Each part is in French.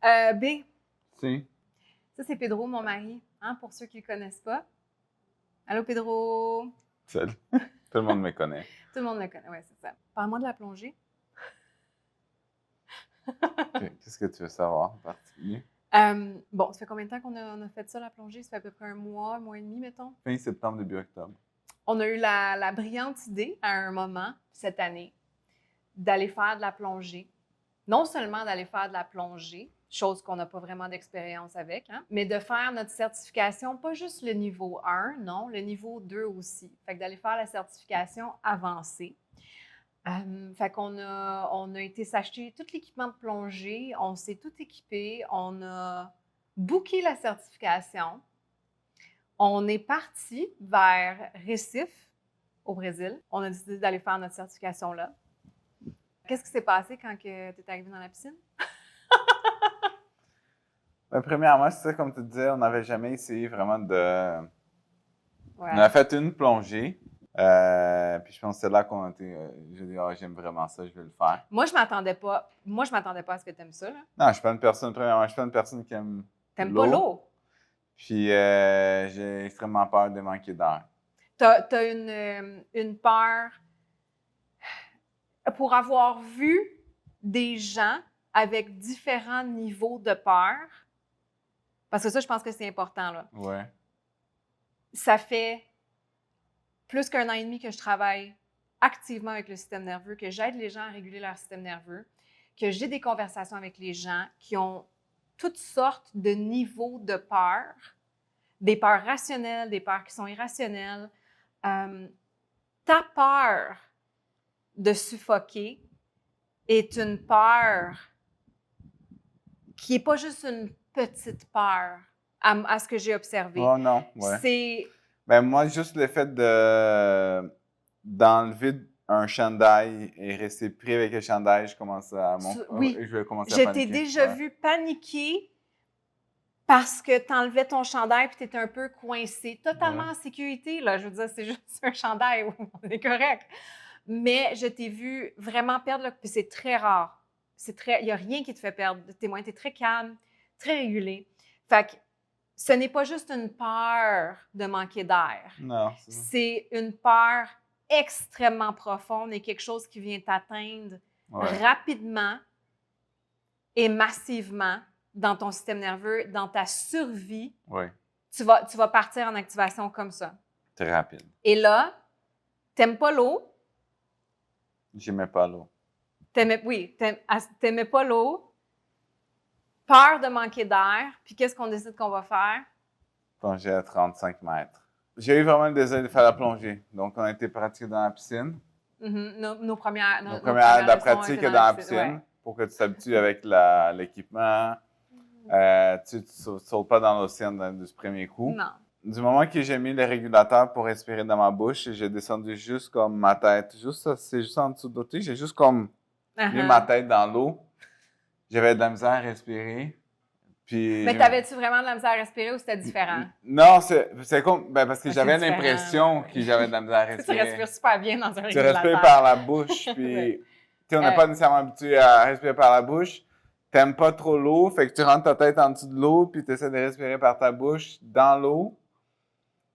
B. Si. Ça, c'est Pedro, mon mari, hein, pour ceux qui ne le connaissent pas. Allô, Pedro? Salut. Tout le monde me connaît. Tout le monde le connaît, oui, c'est ça. Parle-moi de la plongée. Qu'est-ce que tu veux savoir en particulier? Bon, ça fait combien de temps qu'on a fait ça, la plongée? Ça fait à peu près un mois et demi, mettons. Fin septembre, début octobre. On a eu la brillante idée, à un moment, cette année, d'aller faire de la plongée. Non seulement d'aller faire de la plongée, chose qu'on n'a pas vraiment d'expérience avec, hein, mais de faire notre certification, pas juste le niveau 1, non, le niveau 2 aussi. Fait que d'aller faire la certification avancée. Fait qu'on a été s'acheter tout l'équipement de plongée, on s'est tout équipé, on a booké la certification. On est parti vers Recife, au Brésil. On a décidé d'aller faire notre certification là. Qu'est-ce qui s'est passé quand tu es arrivé dans la piscine? Ben, premièrement, c'est ça, comme tu disais, on n'avait jamais essayé vraiment de... Ouais. On a fait une plongée, puis je pense que c'est là qu'on a été... j'ai dit, ah, j'aime vraiment ça, je vais le faire. Moi, je m'attendais pas à ce que tu aimes ça, là. Non, je suis pas une personne, premièrement, je suis pas une personne qui aime T'aimes pas l'eau? Puis j'ai extrêmement peur de manquer d'air. T'as une peur pour avoir vu des gens avec différents niveaux de peur. Parce que ça, je pense que c'est important, là. Ouais. Ça fait plus qu'1 an et demi que je travaille activement avec le système nerveux, que j'aide les gens à réguler leur système nerveux, que j'ai des conversations avec les gens qui ont toutes sortes de niveaux de peur, des peurs rationnelles, des peurs qui sont irrationnelles. Ta peur de suffoquer est une peur qui n'est pas juste une petite peur, à ce que j'ai observé. Oh non, ouais. C'est... Ben moi, juste le fait d'enlever un chandail et rester pris avec le chandail, je commence à Oui. je vais commencer à Je paniquer. t'ai déjà vu paniquer parce que tu enlevais ton chandail et tu étais un peu coincé, totalement en sécurité. Là. Je veux dire, c'est juste un chandail, on est correct. Mais je t'ai vu vraiment perdre, puis c'est très rare. Il n'y a rien qui te fait perdre de témoin. Tu es très calme, très régulé. Fait que ce n'est pas juste une peur de manquer d'air. Non. C'est une peur extrêmement profonde et quelque chose qui vient t'atteindre rapidement et massivement dans ton système nerveux, dans ta survie. Ouais. Tu vas partir en activation comme ça. Très rapide. Et là, t'aimes pas l'eau. J'aimais pas l'eau. T'aimais pas l'eau. Peur de manquer d'air. Puis qu'est-ce qu'on décide qu'on va faire? Plonger à 35 mètres. J'ai eu vraiment le désir de faire la plongée. Donc, on a été pratiquer dans la piscine. Nos premières de la pratique dans la piscine pour que tu t'habitues avec l'équipement. Tu ne sautes pas dans l'océan du premier coup. Non. Du moment que j'ai mis le régulateur pour respirer dans ma bouche, j'ai descendu juste comme ma tête. C'est juste en dessous de l'eau. J'ai juste comme mis ma tête dans l'eau. J'avais de la misère à respirer. Puis, mais t'avais-tu vraiment de la misère à respirer ou c'était différent? Non, c'est comme... parce que j'avais l'impression que j'avais de la misère à respirer. Tu respires super bien dans un régulateur. Tu respires par la bouche, puis on n'est pas nécessairement habitué à respirer par la bouche. T'aimes pas trop l'eau, fait que tu rentres ta tête en dessous de l'eau, puis tu essaies de respirer par ta bouche dans l'eau.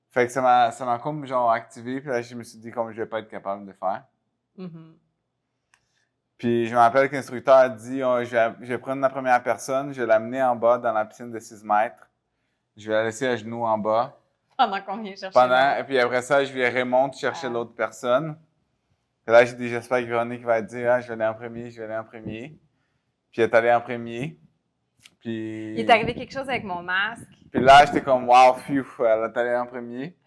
Fait que ça m'a comme genre activé, puis là, je me suis dit comme je vais pas être capable de le faire. Mm-hmm. Puis je me rappelle que l'instructeur a dit je vais prendre la première personne, je vais l'amener en bas dans la piscine de 6 mètres. Je vais la laisser à genoux en bas. Pendant combien chercher? Et puis après ça, je vais remonter chercher l'autre personne. Et là, j'ai dit j'espère que Véronique va dire je vais aller en premier, je vais aller en premier. Puis elle est allée en premier. Puis... Il est arrivé quelque chose avec mon masque. Puis là, j'étais comme wow, phew, elle est allée en premier.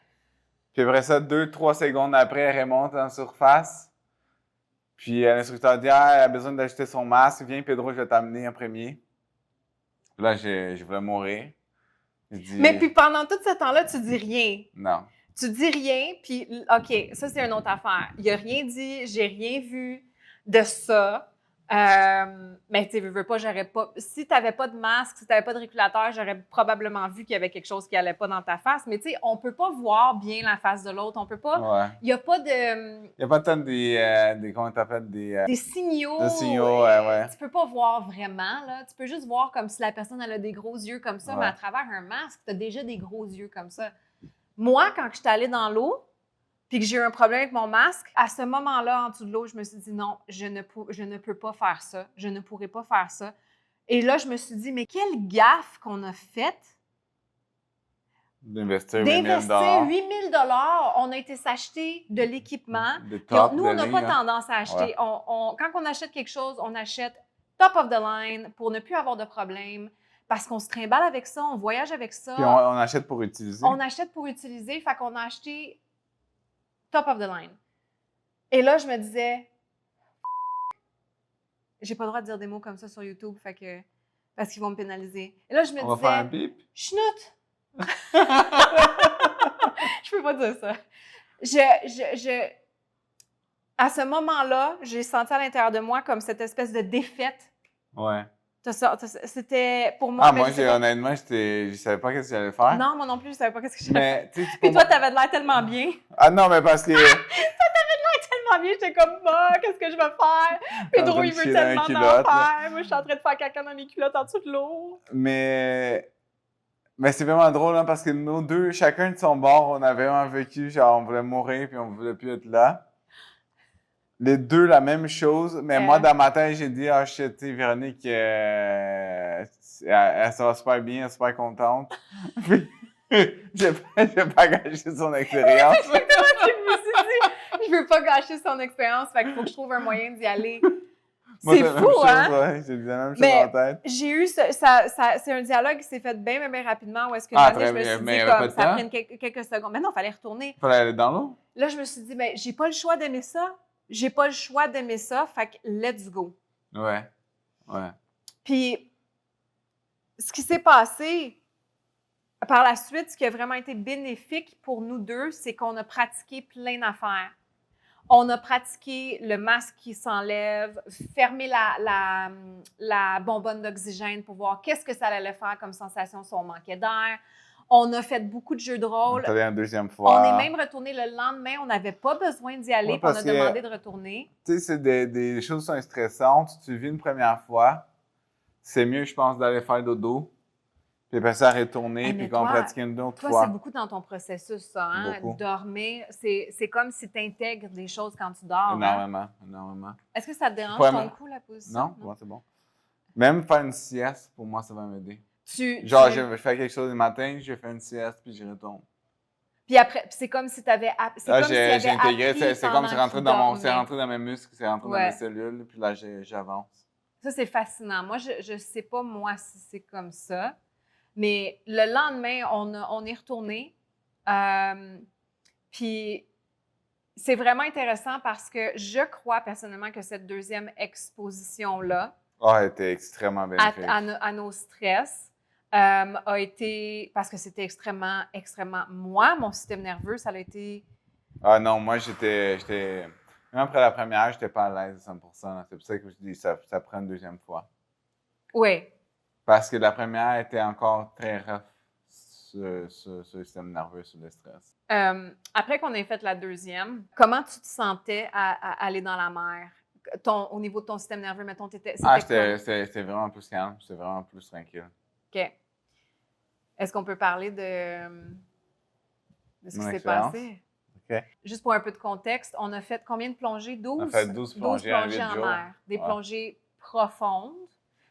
Puis après ça, 2-3 secondes après, elle remonte en surface. Puis l'instructeur dit elle a besoin d'ajouter son masque. Viens, Pedro, je vais t'amener en premier. Puis là, je voulais mourir. Mais puis pendant tout ce temps-là, tu dis rien. Non. Tu dis rien, puis OK, ça, c'est une autre affaire. Il a rien dit, j'ai rien vu de ça. Mais tu veux pas, j'aurais pas... Si tu n'avais pas de masque, si tu n'avais pas de régulateur, j'aurais probablement vu qu'il y avait quelque chose qui allait pas dans ta face. Mais tu sais, on peut pas voir bien la face de l'autre. On peut pas... Ouais. Il y a pas de... Il n'y a pas tant des comment t'appelles, des signaux. des signaux, ouais. Tu peux pas voir vraiment, là. Tu peux juste voir comme si la personne, elle a des gros yeux comme ça, mais à travers un masque, tu as déjà des gros yeux comme ça. Moi, quand je suis allée dans l'eau, puis que j'ai eu un problème avec mon masque, à ce moment-là, en dessous de l'eau, je me suis dit non, je ne peux pas faire ça. Je ne pourrais pas faire ça. Et là, je me suis dit, mais quelle gaffe qu'on a faite d'investir 8 000 8 000 on a été s'acheter de l'équipement. Nous, on n'a pas tendance à acheter. Ouais. Quand on achète quelque chose, on achète top of the line pour ne plus avoir de problème. Parce qu'on se trimballe avec ça, on voyage avec ça. Puis on achète pour utiliser. On achète pour utiliser, fait qu'on a acheté top of the line. Et là, je me disais, j'ai pas le droit de dire des mots comme ça sur YouTube, parce qu'ils vont me pénaliser. Et là, je me disais, on va faire un bip. Chenoute! Je peux pas dire ça. À ce moment-là, j'ai senti à l'intérieur de moi comme cette espèce de défaite. Ouais. C'était pour moi. Moi, honnêtement, je savais pas qu'est-ce que j'allais faire. Non, moi non plus, je savais pas qu'est-ce que j'allais faire. Puis toi, t'avais l'air tellement bien. Ah non, mais parce que. Toi, t'avais l'air tellement bien, j'étais comme, qu'est-ce que je vais faire? Pedro, il veut tellement en faire. Moi, je suis en train de faire caca dans mes culottes en dessous de l'eau. Mais c'est vraiment drôle, hein, parce que nous deux, chacun de son bord, on avait vraiment vécu, genre, on voulait mourir puis on voulait plus être là. Les deux, la même chose, mais moi, dans ma tête, j'ai dit, shit, Véronique, elle ça va super bien, elle est super contente. Puis, j'ai pas gâché son expérience. Je me suis dit, je veux pas gâcher son expérience, fait qu'il faut que je trouve un moyen d'y aller. C'est fou, hein? Ouais, j'ai dit la même chose en tête. J'ai eu c'est un dialogue qui s'est fait bien rapidement, où est-ce que je me suis dit, comme, ça a pris quelques secondes. Mais non, il fallait retourner. Il fallait aller dans l'eau? Là, je me suis dit, ben, j'ai pas le choix d'aimer ça. J'ai pas le choix d'aimer ça, fait que let's go. Ouais. Puis, ce qui s'est passé par la suite, ce qui a vraiment été bénéfique pour nous deux, c'est qu'on a pratiqué plein d'affaires. On a pratiqué le masque qui s'enlève, fermer la bonbonne d'oxygène pour voir qu'est-ce que ça allait faire comme sensation si on manquait d'air. On a fait beaucoup de jeux de rôle. On est allé une deuxième fois. On est même retourné le lendemain. On n'avait pas besoin d'y aller, puis on a demandé de retourner. Tu sais, c'est des choses qui sont stressantes. Tu vis une première fois. C'est mieux, je pense, d'aller faire dodo. Puis après ça, retourner, puis qu'on pratique une autre fois. Toi, c'est beaucoup dans ton processus, ça, hein? Beaucoup. Dormir, c'est comme si tu intègres des choses quand tu dors. Énormément. Est-ce que ça te dérange ton cou, la position? Non, moi, c'est bon. Même faire une sieste, pour moi, ça va m'aider. Je fais quelque chose le matin, je fais une sieste, puis je retourne. Puis après, c'est comme si tu avais... j'ai intégré, c'est comme c'est rentré dans mes muscles, c'est rentré dans mes cellules, puis là, j'avance. Ça, c'est fascinant. Moi, je sais pas, moi, si c'est comme ça. Mais le lendemain, on est retourné. Puis c'est vraiment intéressant parce que je crois personnellement que cette deuxième exposition-là était extrêmement bénéfique. À nos stress a été... Parce que c'était extrêmement... Moi, mon système nerveux, ça a été... Ah non, moi, j'étais... Même après la première, j'étais pas à l'aise à 100%. C'est pour ça que je dis ça prend une deuxième fois. Oui. Parce que la première était encore très rough sur le système nerveux, sur le stress. Après qu'on ait fait la deuxième, comment tu te sentais à aller dans la mer? Au niveau de ton système nerveux, mettons, c'était vraiment plus calme, c'était vraiment plus tranquille. OK. Est-ce qu'on peut parler de ce qui s'est passé? OK. Juste pour un peu de contexte, on a fait combien de plongées? 12? On a fait 12 plongées en mer. Des plongées profondes.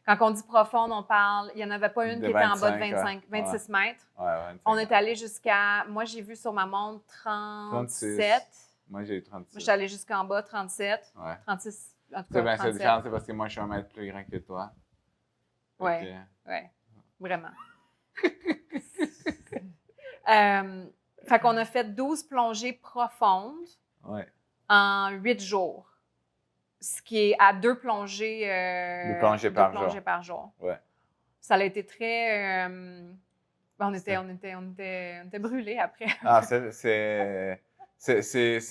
Quand on dit profonde, on parle, il n'y en avait pas une qui était en bas de 26 mètres. Ouais, 25. On est allé jusqu'à, moi j'ai vu sur ma montre 37. 36. Moi j'ai eu 36. Moi je suis allée jusqu'en bas 37. Ouais. 36, en tout cas. C'est différent, c'est parce que moi je suis 1 mètre plus grand que toi. Oui, vraiment. Fait qu'on a fait 12 plongées profondes en 8 jours. Ce qui est à 2 plongées, par jour. Ouais. Ça a été très... on était brûlés après. C'est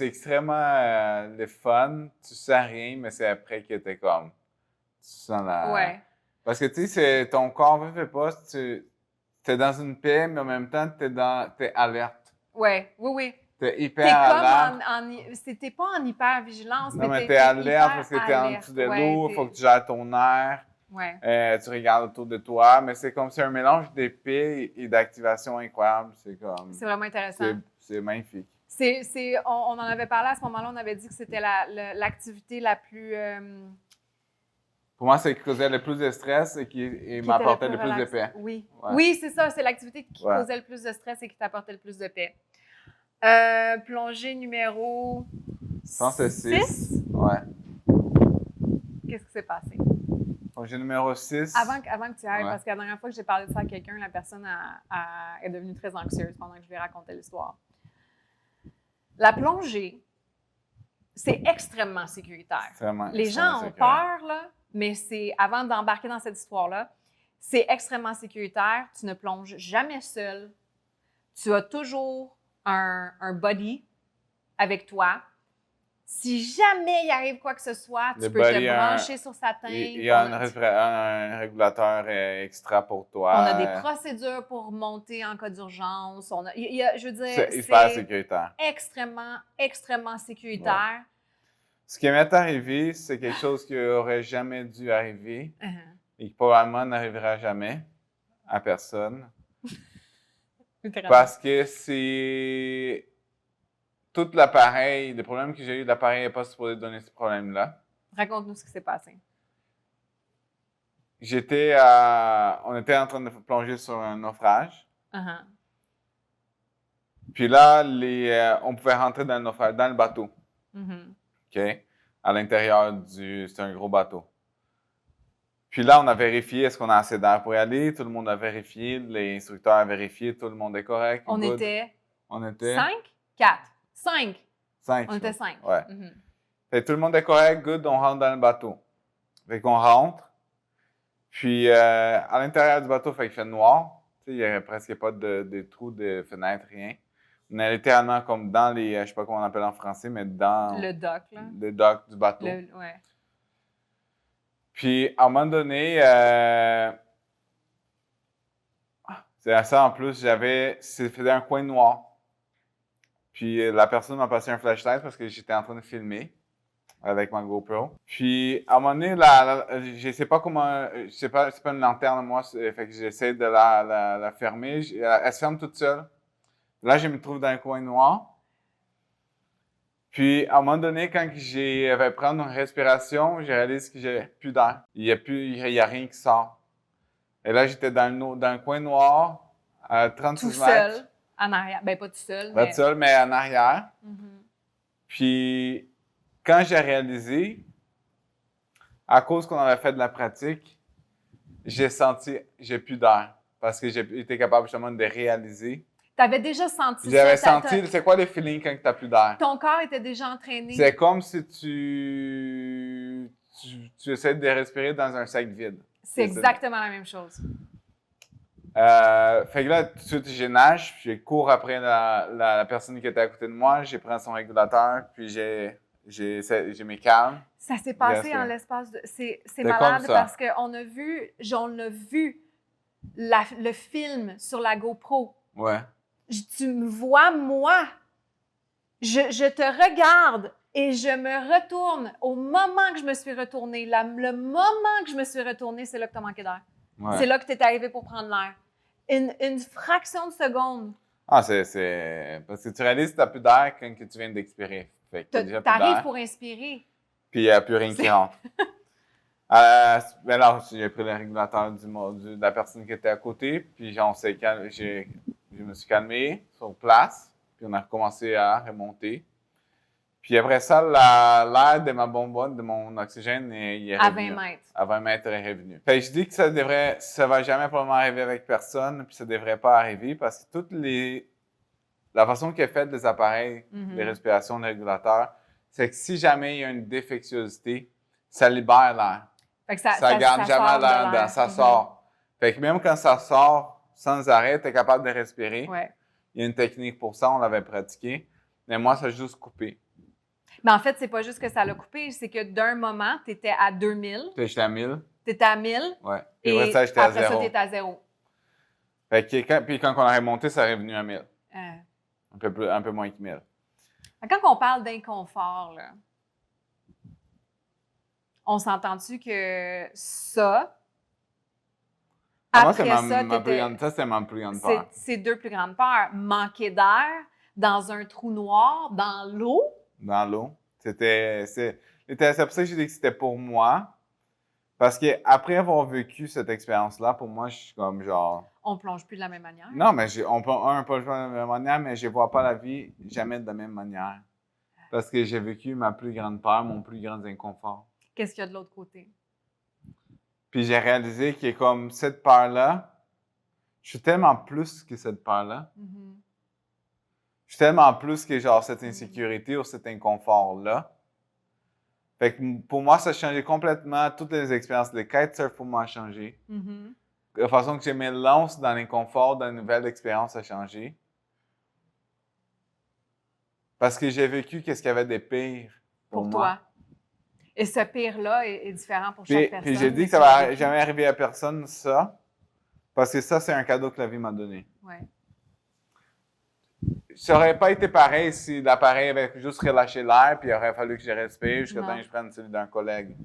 extrêmement le fun. Tu sens rien, mais c'est après que t'es comme... sens la... Ouais. Parce que, tu sais, c'est ton corps ne fait pas, t'es dans une paix, mais en même temps, t'es alerte. Ouais, oui. T'es T'es hyper alerte. comme t'es pas en hyper-vigilance, Non, mais mais t'es t'es alerte hyper parce que t'es en dessous alerte. de Ouais, l'eau, il faut que tu gères ton air, ouais. tu regardes autour de toi, mais c'est comme c'est un mélange d'épée et d'activation incroyable. C'est comme, C'est vraiment intéressant. c'est magnifique. On en avait parlé à ce moment-là, on avait dit que c'était l'activité la plus... Pour moi, c'est ce qui causait le plus de stress et qui m'apportait le plus de paix. Oui, Ouais. oui, c'est ça, c'est l'activité qui Ouais. causait le plus de stress et qui t'apportait le plus de paix. Plongée numéro Je pense que c'est 6. 6. Ouais. Qu'est-ce qui s'est passé? Plongée numéro 6. Avant que tu ailles, Ouais. parce que la dernière fois que j'ai parlé de ça à quelqu'un, la personne est devenue très anxieuse pendant que je lui racontais l'histoire. La plongée, c'est extrêmement sécuritaire. Les gens ont peur, là, mais avant d'embarquer dans cette histoire-là, c'est extrêmement sécuritaire. Tu ne plonges jamais seul. Tu as toujours un buddy avec toi. Si jamais il arrive quoi que ce soit, tu peux te brancher sur sa teinte. Il y a un régulateur extra pour toi. On a des procédures pour monter en cas d'urgence. Je veux dire, c'est hyper sécuritaire. Extrêmement, extrêmement sécuritaire. Ouais. Ce qui m'est arrivé, c'est quelque chose qui n'aurait jamais dû arriver et qui probablement n'arrivera jamais à personne. Parce que c'est tout l'appareil, le problème que j'ai eu, l'appareil n'est pas supposé donner ce problème-là. Raconte-nous ce qui s'est passé. On était en train de plonger sur un naufrage. Puis là, on pouvait rentrer dans le naufrage, dans le bateau. OK? À l'intérieur c'était un gros bateau. Puis là, on a vérifié, est-ce qu'on a assez d'air pour y aller? Tout le monde a vérifié, l'instructeur a vérifié, tout le monde est correct. On était 5? 4. 5. 5. On était 5. Ouais. Fait que tout le monde est correct, good, on rentre dans le bateau. Fait qu'on rentre. Puis à l'intérieur du bateau, il fait noir. Tu sais, il n'y avait presque pas de trous de fenêtres, rien. On est littéralement comme dans les, je sais pas comment on appelle en français, mais dans le dock, là. Le dock du bateau. Ouais. Puis, à un moment donné, c'est ça en plus, c'était un coin noir. Puis, la personne m'a passé un flashlight parce que j'étais en train de filmer avec ma GoPro. Puis, à un moment donné, je sais pas comment, c'est pas une lanterne, moi, fait que j'essaie de la fermer. Elle se ferme toute seule. Là, je me trouve dans un coin noir. Puis, à un moment donné, quand j'avais prendre une respiration, j'ai réalisé que j'ai plus d'air. Il y a rien qui sort. Et là, j'étais dans un coin noir, à 36 tout mètres. Tout seul, en arrière. Ben, pas tout seul, Pas tout seul, mais en arrière. Puis, quand j'ai réalisé, à cause qu'on avait fait de la pratique, j'ai plus d'air. Parce que j'ai été capable justement de réaliser. T'avais déjà senti ça? J'avais senti, c'est quoi le feeling quand t'as plus d'air? Ton corps était déjà entraîné. C'est comme si tu essaies de respirer dans un sac vide. C'est exactement la même chose. Fait que là, tout de suite, je nage, puis je cours après la personne qui était à côté de moi, j'ai pris son régulateur, puis j'ai mes calmes. Ça s'est passé en l'espace de... C'est malade parce qu'on a vu le film sur la GoPro. Ouais. Tu me vois, moi. Je te regarde et je me retourne. Au moment que je me suis retournée, le moment que je me suis retournée, c'est là que tu as manqué d'air. Ouais. C'est là que tu es arrivé pour prendre l'air. Une fraction de seconde. Ah, c'est... Parce que tu réalises que tu n'as plus d'air quand tu viens d'expirer. Fait que tu arrives pour inspirer. Puis il n'y a plus rien qui rentre. Ben là, j'ai pris le régulateur de la personne qui était à côté, puis je me suis calmé sur place, puis on a recommencé à remonter. Puis après ça, l'air de ma bonbonne, de mon oxygène, il est revenu. À 20 mètres. À 20 mètres, il est revenu. Fait que je dis que ça va jamais probablement arriver avec personne, puis ça devrait pas arriver, parce que la façon qu'est faite des appareils de respiration, de régulateurs, c'est que si jamais il y a une défectuosité, ça libère l'air. Ça garde jamais l'air, ça sort. Fait que même quand ça sort sans arrêt, tu es capable de respirer. Ouais. Il y a une technique pour ça, on l'avait pratiqué. Mais moi, ça a juste coupé. Mais en fait, c'est pas juste que ça l'a coupé, c'est que d'un moment, tu étais à 2000, Puis j'étais à 1000. tu étais à 1000, Ouais. Puis et après ça, j'étais à après ça, 0. tu étais à 0. Fait que puis quand on a remonté, ça est revenu à 1000. Euh, Un peu moins que 1000. Quand on parle d'inconfort, là, on s'entend-tu que ça, Moi, après ça, c'était ma plus grande peur. c'est deux plus grandes peurs. Manquer d'air dans un trou noir, dans l'eau. Dans l'eau. C'est pour ça que j'ai dit que c'était pour moi. Parce que après avoir vécu cette expérience-là, pour moi, je suis comme genre. On plonge plus de la même manière. Non, mais on peut pas le faire de la même manière, mais je vois pas la vie jamais de la même manière. Parce que j'ai vécu ma plus grande peur, mon plus grand inconfort. Qu'est-ce qu'il y a de l'autre côté? Puis j'ai réalisé que comme cette peur-là, je suis tellement plus que cette peur-là. Mm-hmm. Je suis tellement plus que genre cette insécurité ou cet inconfort-là. Fait que pour moi, ça a changé complètement toutes les expériences. Le kitesurf pour moi a changé. Mm-hmm. La façon que je me lance dans l'inconfort, dans une nouvelle expérience a changé. Parce que j'ai vécu qu'est-ce qu'il y avait de pire pour moi. Toi. Et ce pire-là est différent pour chaque personne. Puis j'ai dit que ça va jamais arriver à personne, ça. Parce que ça, c'est un cadeau que la vie m'a donné. Ouais. Ça n'aurait pas été pareil si l'appareil avait juste relâché l'air, puis il aurait fallu que je respire jusqu'à temps que je prenne celui d'un collègue.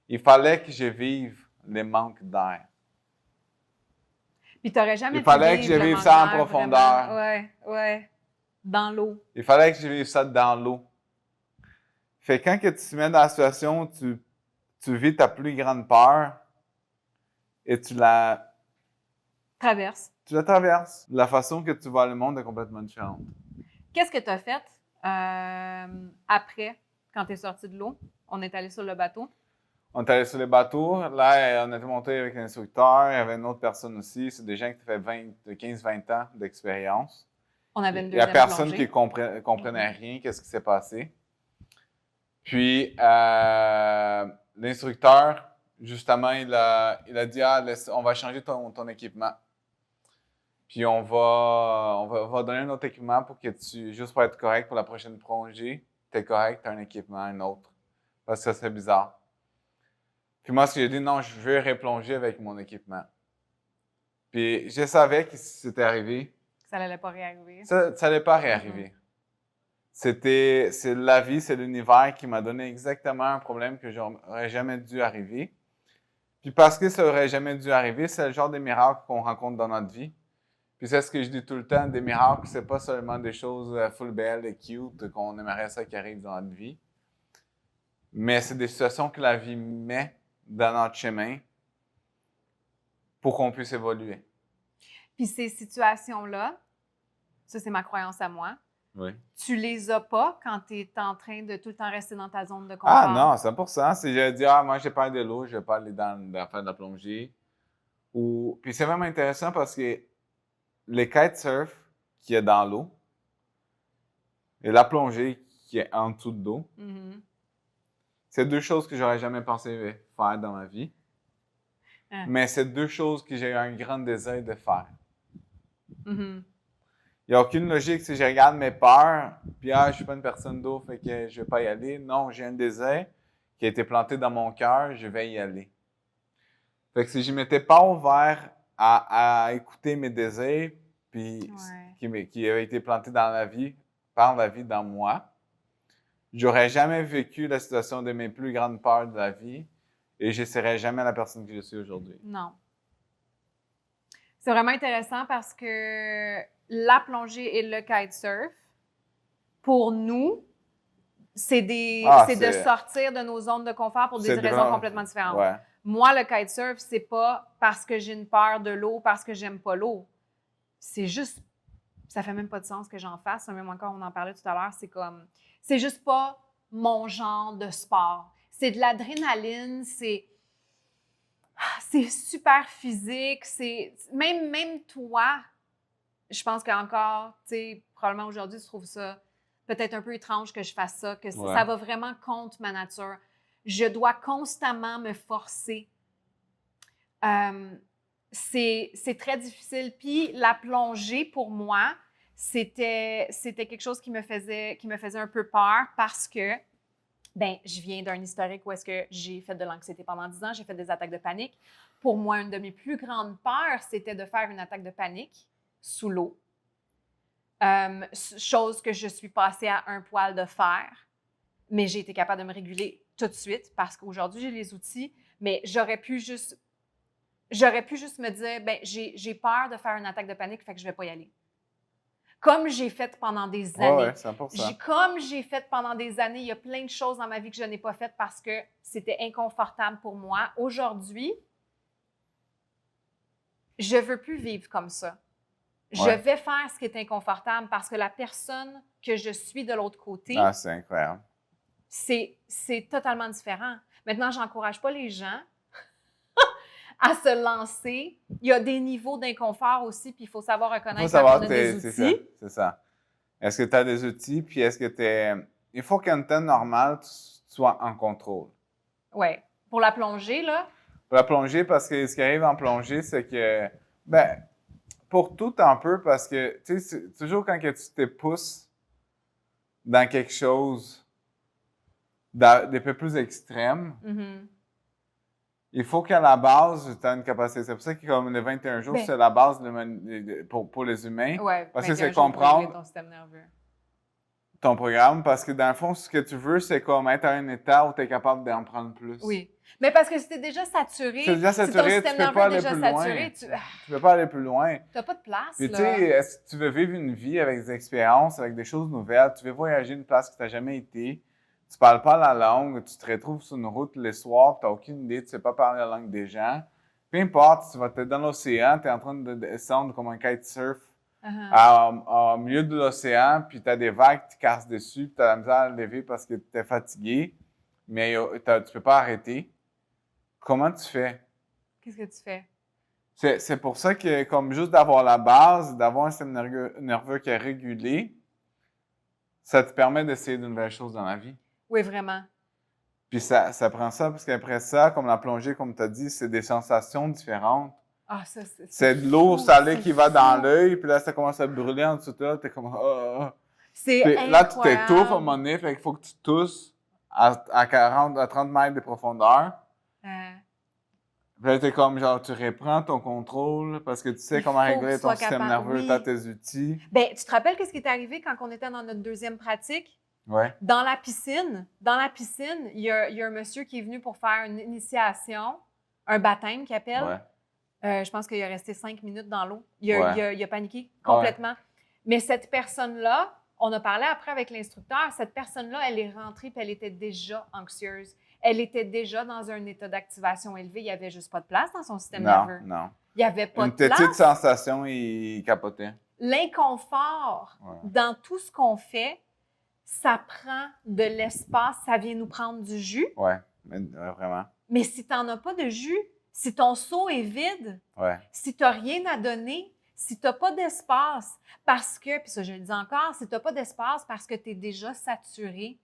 Il fallait que je vive les manques d'air. Puis tu n'aurais jamais Il fallait que je vive ça en profondeur. Ouais. Dans l'eau. Il fallait que je vive ça dans l'eau. Fait que quand que tu te mets dans la situation où tu vis ta plus grande peur et tu la traverses. Tu la traverses. La façon que tu vois le monde est complètement différente. Qu'est-ce que tu as fait après, quand tu es sorti de l'eau? On est allé sur le bateau. On est allé sur le bateau. Là, on était monté avec l'instructeur. Il y avait une autre personne aussi. C'est des gens qui avaient 15-20 ans d'expérience. On avait une deuxième Il n'y a personne plongée. qui comprenait rien, qu'est-ce qui s'est passé. Puis, l'instructeur, justement, il a dit, on va changer ton équipement. Puis on va donner un autre équipement pour que juste pour être correct pour la prochaine plongée, tu es correct, tu as un équipement, un autre. Parce que ça serait bizarre. Puis moi, ce que j'ai dit, non, je veux replonger avec mon équipement. Puis je savais que si c'était arrivé, ça n'allait pas réarriver. Ça n'allait pas réarriver. C'est la vie, c'est l'univers qui m'a donné exactement un problème que j'aurais jamais dû arriver. Puis parce que ça aurait jamais dû arriver, c'est le genre de miracle qu'on rencontre dans notre vie. Puis c'est ce que je dis tout le temps, des miracles, c'est pas seulement des choses full belles et cute qu'on aimerait ça qui arrivent dans notre vie. Mais c'est des situations que la vie met dans notre chemin pour qu'on puisse évoluer. Puis ces situations-là, ça c'est ma croyance à moi, oui. Tu les as pas quand tu es en train de tout le temps rester dans ta zone de confort. Ah non, 100%. Si je dis, moi j'ai peur de l'eau, je vais pas aller faire de la plongée. Puis c'est vraiment intéressant parce que les kitesurf qui est dans l'eau et la plongée qui est en dessous de l'eau, c'est deux choses que j'aurais jamais pensé faire dans ma vie. Mais c'est deux choses que j'ai eu un grand désir de faire. Il n'y a aucune logique si je regarde mes peurs, puis je ne suis pas une personne d'eau, fait que je ne vais pas y aller. Non, j'ai un désir qui a été planté dans mon cœur, je vais y aller. Fait que si je ne m'étais pas ouvert à écouter mes désirs, puis qui avaient été plantés dans la vie, par la vie dans moi, j'aurais jamais vécu la situation de mes plus grandes peurs de la vie et je ne serais jamais la personne que je suis aujourd'hui. Non. C'est vraiment intéressant parce que la plongée et le kitesurf, pour nous, c'est de sortir de nos zones de confort pour des raisons complètement différentes. Ouais. Moi, le kitesurf, c'est pas parce que j'ai une peur de l'eau, parce que j'aime pas l'eau. C'est juste, ça fait même pas de sens que j'en fasse. Même encore, on en parlait tout à l'heure, c'est juste pas mon genre de sport. C'est de l'adrénaline, c'est super physique, même toi, je pense qu'encore, tu sais, probablement aujourd'hui, tu trouves ça peut-être un peu étrange que je fasse ça, que ça va vraiment contre ma nature. Je dois constamment me forcer. C'est très difficile. Puis la plongée, pour moi, c'était quelque chose qui me faisait un peu peur parce que, ben, je viens d'un historique où est-ce que j'ai fait de l'anxiété pendant 10 ans, j'ai fait des attaques de panique. Pour moi, une de mes plus grandes peurs, c'était de faire une attaque de panique sous l'eau. Chose que je suis passée à un poil de faire, mais j'ai été capable de me réguler tout de suite parce qu'aujourd'hui, j'ai les outils, mais j'aurais pu juste me dire, ben, j'ai peur de faire une attaque de panique, fait que je vais pas y aller. Comme j'ai fait pendant des années. Ouais, 100%. Comme j'ai fait pendant des années, il y a plein de choses dans ma vie que je n'ai pas faites parce que c'était inconfortable pour moi. Aujourd'hui, je veux plus vivre comme ça. Je Ouais. vais faire ce qui est inconfortable parce que la personne que je suis de l'autre côté, Ah, c'est incroyable. c'est totalement différent. Maintenant, j'encourage pas les gens à se lancer. Il y a des niveaux d'inconfort aussi, puis il faut savoir Il faut reconnaître savoir qu'on a que des c'est outils. ça, c'est ça. Est-ce que tu as des outils, puis est-ce que tu es... Il faut qu'en temps normal, tu sois en contrôle. Oui. Pour la plongée, là. Pour la plongée, parce que ce qui arrive en plongée, c'est que, ben, pour tout un peu, parce que, tu sais, c'est toujours quand que tu te pousses dans quelque chose d'un peu plus extrême, Mm-hmm. il faut qu'à la base, tu aies une capacité. C'est pour ça que comme les 21 jours, Ben, c'est la base pour les humains. ouais, Parce que 21 c'est jours pour régler comprendre ton système nerveux. ton programme, parce que dans le fond, ce que tu veux, c'est comme être à un état où tu es capable d'en prendre plus. Oui. Mais parce que si tu es déjà saturé, C'est déjà si ton saturé, tu système peux nerveux pas est aller déjà plus saturé, loin. tu Tu peux pas aller plus loin. n'as pas de place, Puis tu là. sais, est-ce que tu veux vivre une vie avec des expériences, avec des choses nouvelles, tu veux voyager une place que tu n'as jamais été, tu parles pas la langue, tu te retrouves sur une route les soirs, tu n'as aucune idée, tu sais pas parler la langue des gens. Peu importe, tu vas être dans l'océan, tu es en train de descendre comme un kitesurf au milieu de l'océan, puis tu as des vagues qui te cassent dessus, puis tu as la misère à le lever parce que tu es fatigué, mais tu peux pas arrêter. Comment tu fais? Qu'est-ce que tu fais? C'est pour ça que, comme juste d'avoir la base, d'avoir un système nerveux qui est régulé, ça te permet d'essayer de nouvelles choses dans la vie. Oui, vraiment. Puis ça prend ça, parce qu'après ça, comme la plongée, comme tu as dit, c'est des sensations différentes. Ah, ça, C'est de l'eau fou, salée c'est qui va fou. dans l'œil, puis là, ça commence à brûler en dessous de toi, t'es comme « Ah! » C'est Puis là, tu t'étouffes à un incroyable. moment donné, fait qu'il faut que tu tousses à 40, à 30 mètres de profondeur. Puis là, t'es comme, genre, tu reprends ton contrôle parce que tu sais Il comment faut que régler tu ton sois système capable, nerveux, oui. tu as tes outils. Ben, tu te rappelles qu'est-ce qui est arrivé quand on était dans notre deuxième pratique? Ouais. Dans la piscine, il y a un monsieur qui est venu pour faire une initiation, un baptême qu'il appelle. Ouais. Je pense qu'il est resté 5 minutes dans l'eau. Il a paniqué complètement. Mais cette personne-là, on a parlé après avec l'instructeur, cette personne-là, elle est rentrée et elle était déjà anxieuse. Elle était déjà dans un état d'activation élevé. Il n'y avait juste pas de place dans son système nerveux. Non. Il n'y avait pas Une de place. petite sensation, il capotait. L'inconfort dans tout ce qu'on fait, ça prend de l'espace, ça vient nous prendre du jus. Ouais, vraiment. Mais si tu n'en as pas de jus, si ton seau est vide, si tu n'as rien à donner, si tu n'as pas d'espace, parce que, puis ça je le dis encore, si tu n'as pas d'espace parce que tu es déjà saturé,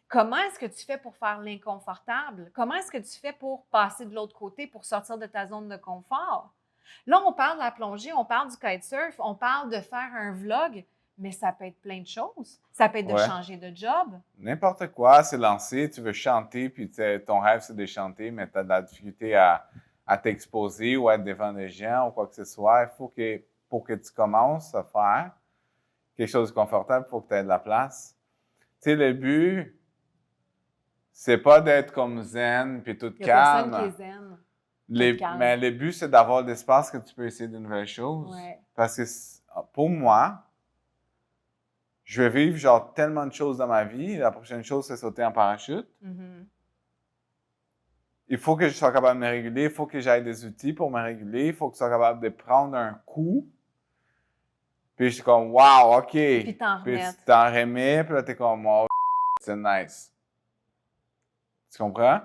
comment est-ce que tu fais pour faire l'inconfortable? Comment est-ce que tu fais pour passer de l'autre côté, pour sortir de ta zone de confort? Là, on parle de la plongée, on parle du kitesurf, on parle de faire un vlog, mais ça peut être plein de choses. Ça peut être de changer de job. N'importe quoi, c'est lancé, tu veux chanter, puis ton rêve, c'est de chanter, mais tu as de la difficulté à t'exposer ou à être devant des gens ou quoi que ce soit. Il faut que, pour que tu commences à faire quelque chose de confortable, il faut que tu aies de la place. Tu sais, le but, c'est pas d'être comme zen, puis tout calme. Il n'y a personne qui est zen. Mais le but, c'est d'avoir de l'espace que tu peux essayer de nouvelles choses. Ouais. Parce que pour moi, je vais vivre genre tellement de choses dans ma vie. La prochaine chose, c'est sauter en parachute. Mm-hmm. Il faut que je sois capable de me réguler. Il faut que j'aille des outils pour me réguler. Il faut que je sois capable de prendre un coup. Puis je suis comme, wow, OK. Puis t'en Puis remets. tu t'en remets. Puis là, t'es comme, oh, c'est nice. Tu comprends?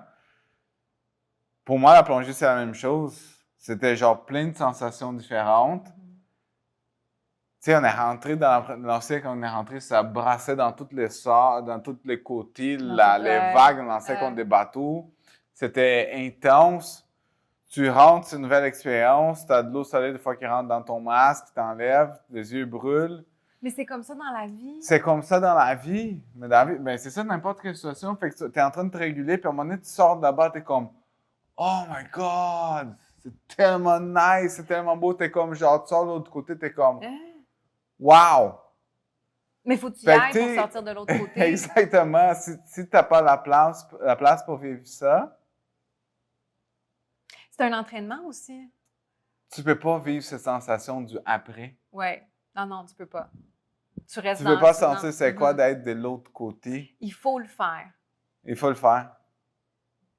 Pour moi, la plongée, c'est la même chose. C'était genre plein de sensations différentes. Tu sais, on est rentré dans l'océan, quand on est rentré, ça brassait dans toutes les sorts, dans tous les côtés, les vagues, on lançait contre des bateaux. C'était intense. Tu rentres, c'est une nouvelle expérience. Tu as de l'eau salée des fois qui rentre dans ton masque, qui t'enlève, les yeux brûlent. Mais c'est comme ça dans la vie. C'est comme ça dans la vie. Mais dans la vie, ben c'est ça n'importe quelle situation. Fait que tu es en train de te réguler, puis à un moment donné, tu sors de là-bas, tu es comme Oh my God! C'est tellement nice, c'est tellement beau. Tu es comme, genre, tu sors de l'autre côté, tu es comme Wow! Mais il faut que tu y Fait que ailles pour sortir de l'autre côté. Exactement. Si tu n'as pas la place pour vivre ça, C'est un entraînement aussi. tu peux pas vivre cette sensation du après. Oui. Non, tu peux pas. Tu restes Tu dans peux pas le sentir c'est quoi Mhm. d'être de l'autre côté. Il faut le faire. Il faut le faire.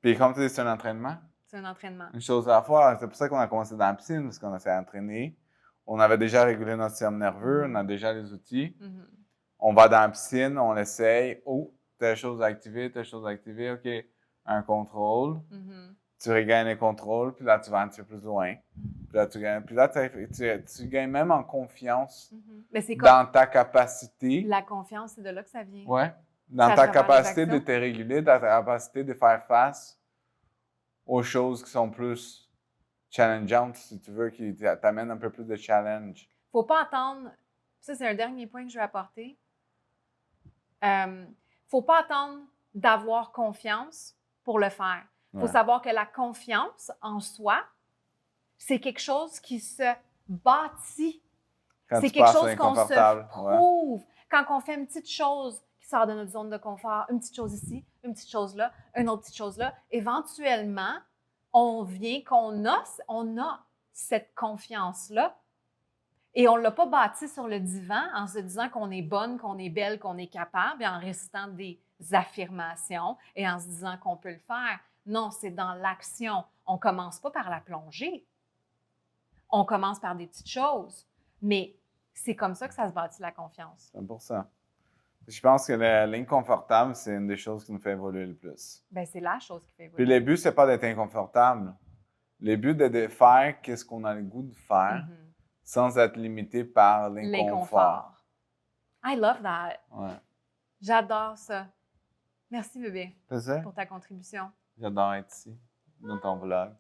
Puis comme tu dis, c'est un entraînement. C'est un entraînement. Une chose à la fois. C'est pour ça qu'on a commencé dans la piscine, parce qu'on s'est entraîné. On avait déjà régulé notre système nerveux, on a déjà les outils. Mhm. On va dans la piscine, on l'essaye. Oh, telle chose à activer, telle chose à activer. OK, un contrôle. Mhm. Tu regagnes le contrôle, puis là, tu vas un petit peu plus loin. Puis là, tu gagnes même en confiance Mais c'est comme dans ta capacité. la confiance, c'est de là que ça vient. Ouais. Dans C'est à ta travers les capacité de actions. te réguler, dans ta capacité de faire face aux choses qui sont plus challengeantes, si tu veux, qui t'amènent un peu plus de challenge. Faut pas attendre. Ça, c'est un dernier point que je veux apporter. Faut pas attendre d'avoir confiance pour le faire. Faut Ouais. savoir que la confiance en soi, c'est quelque chose qui se bâtit. Quand C'est tu quelque passes chose qu'on se l'inconfortable. Ouais. prouve. Quand on fait une petite chose qui sort de notre zone de confort, une petite chose ici, une petite chose là, une autre petite chose là, éventuellement, on vient qu'on a cette confiance-là. Et on ne l'a pas bâti sur le divan en se disant qu'on est bonne, qu'on est belle, qu'on est capable, et en récitant des affirmations et en se disant qu'on peut le faire. Non, c'est dans l'action. On ne commence pas par la plongée. On commence par des petites choses. Mais c'est comme ça que ça se bâtit la confiance. 100%. Je pense que l'inconfortable, c'est une des choses qui nous fait évoluer le plus. Bien, c'est la chose qui fait Puis évoluer. le but, c'est pas d'être inconfortable. Le but, c'est de faire ce qu'on a le goût de faire sans être limité par l'inconfort. I love that. Ouais. J'adore ça. Merci, bébé, C'est ça? pour ta contribution. J'adore être ici, dans ton vlog.